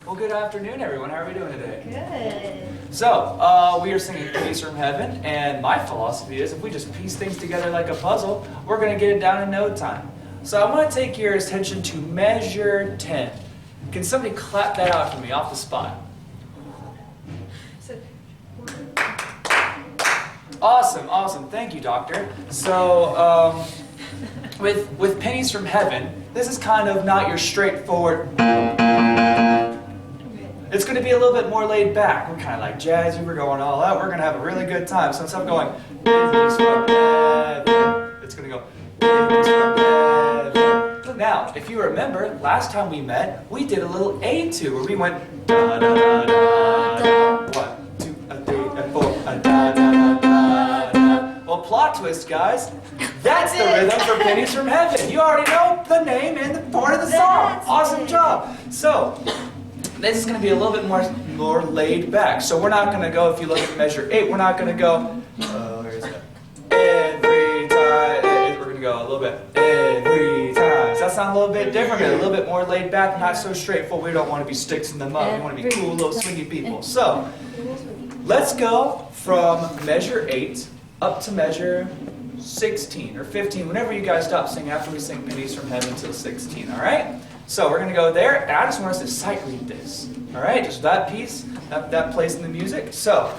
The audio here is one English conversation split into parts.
Well, good afternoon, everyone. How are we doing today? Good. So, we are singing Peace from Heaven, and my philosophy is if we just piece things together like a puzzle, we're going to get it down in no time. So I want to take your attention to measure 10. Can somebody clap that out for me off the spot? Awesome, awesome. Thank you, Doctor. So, with Pennies from Heaven, this is kind of not your straightforward. It's going to be a little bit more laid back. We're kind of like jazzy. We're going all out. We're going to have a really good time. So instead of going Pennies from Heaven, it's going to go Pennies from Heaven. Now, if you remember, last time we met, we did a little A2 where we went da da da da da. 1, 2, 3, 4, da da da da da. Well, plot twist, guys. That's the rhythm for Pennies from Heaven. You already know the name and the part of the song. Awesome job. So, this is going to be a little bit more laid back. So we're not going to go, if you look at measure 8, we're not going to go, where is it? Every time. We're going to go a little bit, every time. Does that sound a little bit different? A little bit more laid back, not so straightforward. We don't want to be sticks in the mud. We want to be cool, little swingy people. So, let's go from measure 8 up to measure 16 or 15, whenever you guys stop singing after we sing Pennies from Heaven till 16, all right? So we're going to go there, and I just want us to sight read this, all right? Just that piece, that place in the music. So,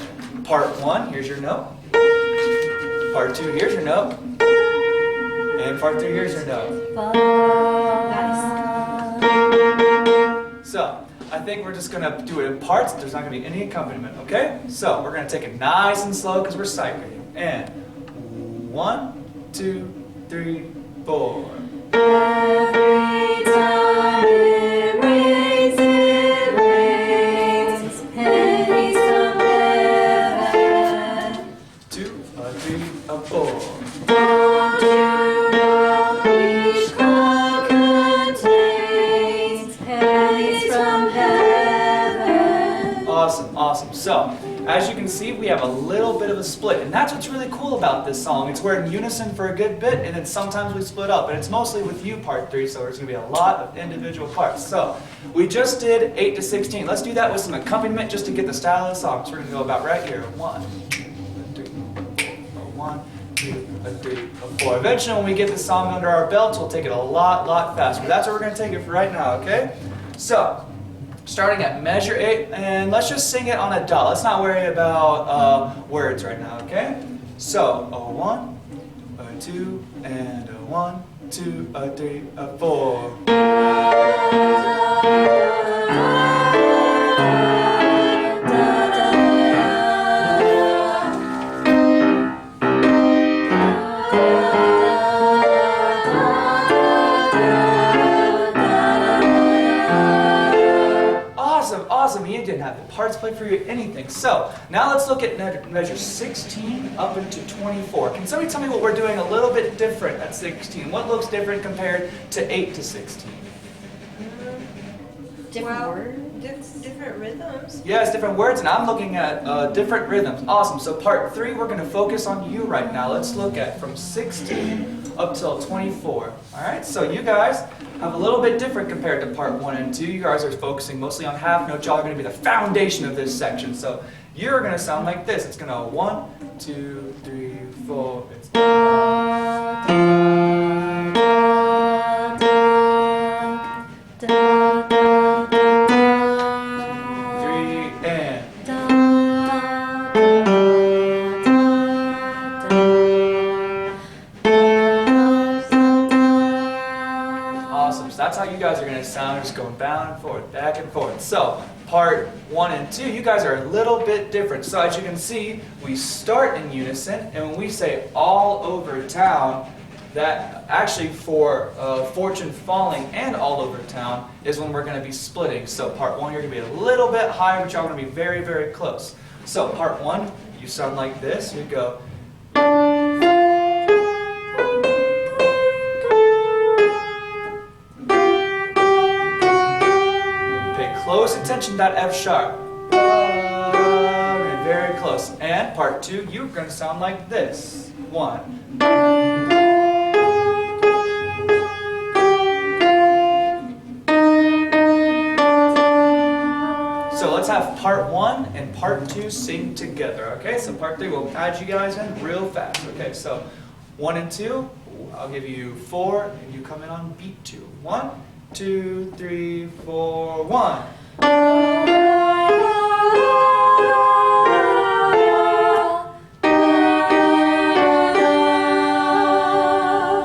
part 1, here's your note. Part 2, here's your note. And part 3, here's your note. Nice. So, I think we're just going to do it in parts. There's not going to be any accompaniment, okay? So, we're going to take it nice and slow because we're sight reading. And 1, 2, 3, 4. Every time it rains, pennies from heaven. 2, 3, 4. Don't you know each cup contains pennies from heaven? Awesome, awesome. So, as you can see, we have a little bit of a split, and that's what's really cool about this song. It's we're in unison for a good bit, and then sometimes we split up, and it's mostly with you, part 3, so there's going to be a lot of individual parts. So, we just did 8 to 16. Let's do that with some accompaniment just to get the style of the song. So we're going to go about right here. 1, 2, 3, 4. 1, 2, 3, 4. Eventually, when we get the song under our belts, we'll take it a lot faster. That's what we're going to take it for right now, okay? So, starting at measure 8, and let's just sing it on a dot. Let's not worry about words right now, okay? So, a 1, a 2, and a 1, 2, a 3, a 4. Awesome, you didn't have the parts played for you, anything. So, now let's look at measure 16 up into 24. Can somebody tell me what we're doing a little bit different at 16? What looks different compared to 8 to 16? Different words? Different rhythms. Yes, different words, and I'm looking at different rhythms. Awesome, so part 3, we're going to focus on you right now. Let's look at from 16 up till 24. Alright, so you guys have a little bit different compared to part 1 and 2. You guys are focusing mostly on half notes. Y'all are going to be the foundation of this section. So you're going to sound like this. It's going to 1, 2, 3, 4. It's 3 and awesome. So that's how you guys are going to sound, just going back and forth. So, part 1 and 2, you guys are a little bit different. So as you can see, we start in unison, and when we say all over town, that actually for Fortune Falling and All Over Town is when we're going to be splitting. So part 1, you're going to be a little bit higher, but y'all are going to be very close. So part 1, you sound like this. You go. Close attention to that F sharp. Very close. And part 2, you're going to sound like this. 1. So let's have part 1 and part 2 sing together, okay? So part 3, we'll add you guys in real fast, okay? So 1 and 2, I'll give you 4, and you come in on beat 2. 1, 2, 3, 4, 1.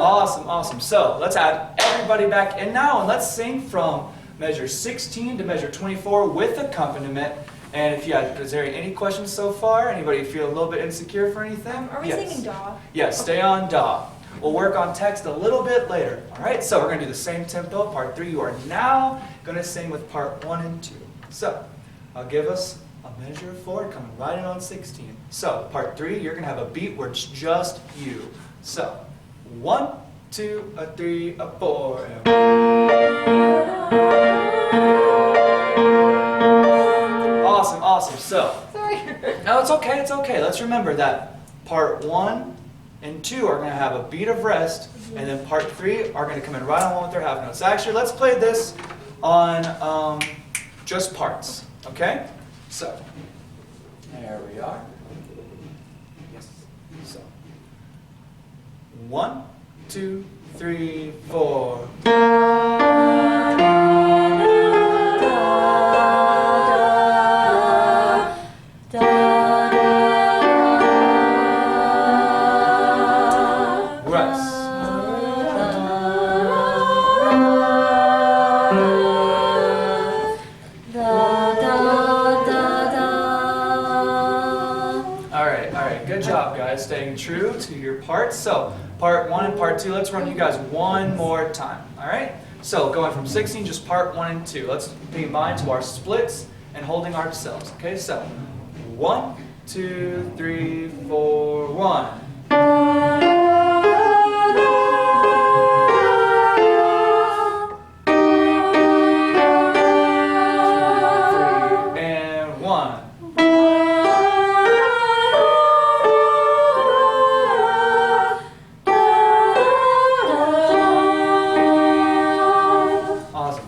Awesome, awesome. So let's add everybody back in now, and let's sing from measure 16 to measure 24 with accompaniment. And if you had, is there any questions so far? Anybody feel a little bit insecure for anything? Are we singing DAW? Yes, stay on DAW. We'll work on text a little bit later. All right, so we're going to do the same tempo. Part 3, you are now going to sing with part 1 and 2. So I'll give us a measure of 4 coming right in on 16. So part 3, you're going to have a beat where it's just you. So 1, 2, 3, 4. And awesome, awesome. So, no, it's okay, it's okay. Let's remember that part 1 and 2 are going to have a beat of rest, and then part 3 are going to come in right on one with their half notes. Actually, let's play this on just parts, okay? So, there we are. Yes. So, 1, 2, 3, 4. Good job, guys, staying true to your parts. So, part 1 and part 2, let's run you guys one more time, all right? So, going from 16, just part 1 and 2. Let's be in mind to our splits and holding ourselves, okay? So, 1, 2, 3, 4, 1.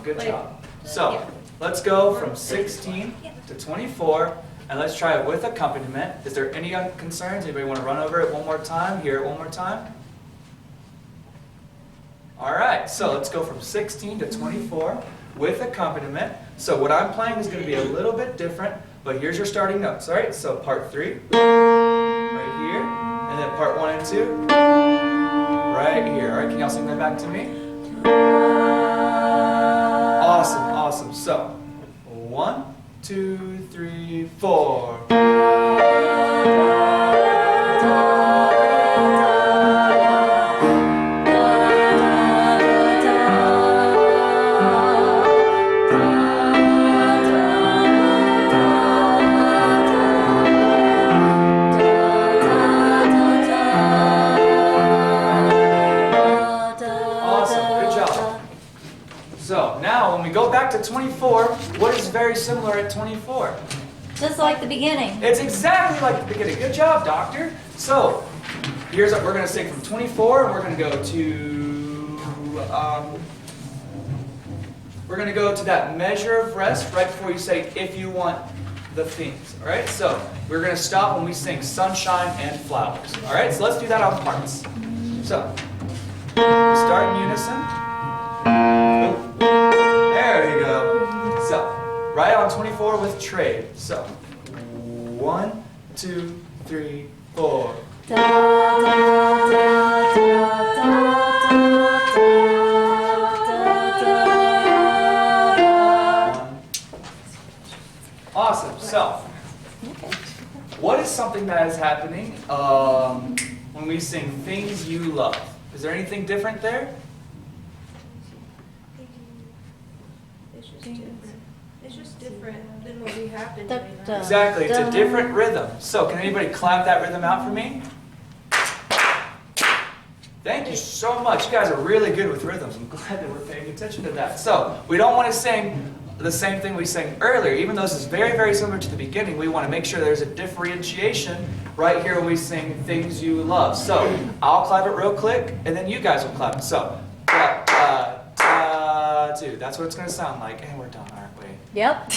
Good job. So, let's go from 16 to 24, and let's try it with accompaniment. Is there any concerns? Anybody want to run over it one more time? Hear it one more time? All right, so let's go from 16 to 24 with accompaniment. So what I'm playing is going to be a little bit different, but here's your starting notes. All right, so part 3, right here, and then part 1 and 2, right here. All right, can y'all sing that back to me? Awesome, awesome. So, 1, 2, 3, 4. So now when we go back to 24, what is very similar at 24? Just like the beginning. It's exactly like the beginning. Good job, doctor. So here's what we're going to sing from 24, and we're going to go to that measure of rest right before you say if you want the themes. All right. So we're going to stop when we sing sunshine and flowers. All right. So let's do that on parts. So we start in unison. There we go. So, right on 24 with trade. So, 1, 2, 3, 4. Awesome. So, what is something that is happening when we sing things you love? Is there anything different there? It's just different than what we have been Da, doing. da. Exactly, it's a different rhythm. So can anybody clap that rhythm out for me? Thank you so much. You guys are really good with rhythms. I'm glad that we're paying attention to that. So we don't want to sing the same thing we sang earlier. Even though this is very, very similar to the beginning, we want to make sure there's a differentiation right here when we sing things you love. So I'll clap it real quick, and then you guys will clap it. So, da, da, da, do. That's what it's going to sound like. And we're done, aren't we? Yep.